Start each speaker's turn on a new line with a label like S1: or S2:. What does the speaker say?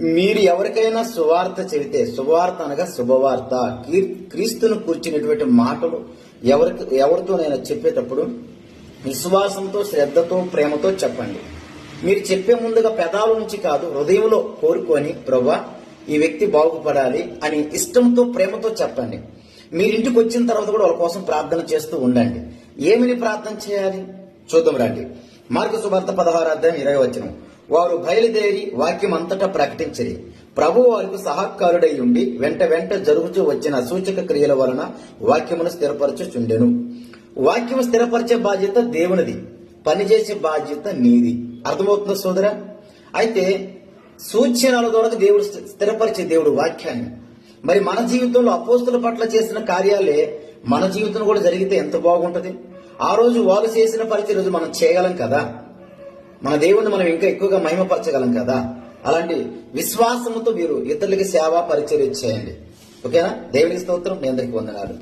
S1: మీరు ఎవరికైనా సువార్త చెబితే, సువార్త అనగా శుభవార్త, క్రీస్తును కూర్చున్నటువంటి మాటలు ఎవరితోనైనా చెప్పేటప్పుడు విశ్వాసంతో, శ్రద్ధతో, ప్రేమతో చెప్పండి. మీరు చెప్పే ముందుగా పెదాల నుంచి కాదు, హృదయంలో కోరుకొని ప్రభువా ఈ వ్యక్తి బాగుపడాలి అని ఇష్టంతో, ప్రేమతో చెప్పండి. మీరింటికి వచ్చిన తర్వాత కూడా వాళ్ళ కోసం ప్రార్థన చేస్తూ ఉండండి. ఏమని ప్రార్థన చేయాలి చూద్దాం రండి. మార్కు సువార్త 16:20 వారు బయలుదేరి వాక్యం అంతటా ప్రకటించిరి. ప్రభువు వారికి సహకారుడై ఉండి వెంట వెంట జరుగుతూ వచ్చిన సూచక క్రియల వలన వాక్యమును స్థిరపరచుచుండెను. వాక్యము స్థిరపరిచే బాధ్యత దేవునిది, పనిచేసే బాధ్యత నీది. అర్థమవుతుందా సోదరా? అయితే సూచనల ద్వారా దేవుడు స్థిరపరిచే దేవుడు వాక్యాన్ని. మరి మన జీవితంలో అపోస్తుల పట్ల చేసిన కార్యాలే మన జీవితం కూడా జరిగితే ఎంత బాగుంటది. ఆ రోజు వాళ్ళు చేసిన పరిచయం రోజు మనం చేయగలం కదా. మన దేవుణ్ణి మనం ఇంకా ఎక్కువగా మహిమపరచగలం కదా. అలాంటి విశ్వాసముతో మీరు ఇతరులకి సేవా పరిచర్య చేయండి. ఓకేనా? దేవునికి స్తోత్రం. మీ అందరికీ వందనాలు.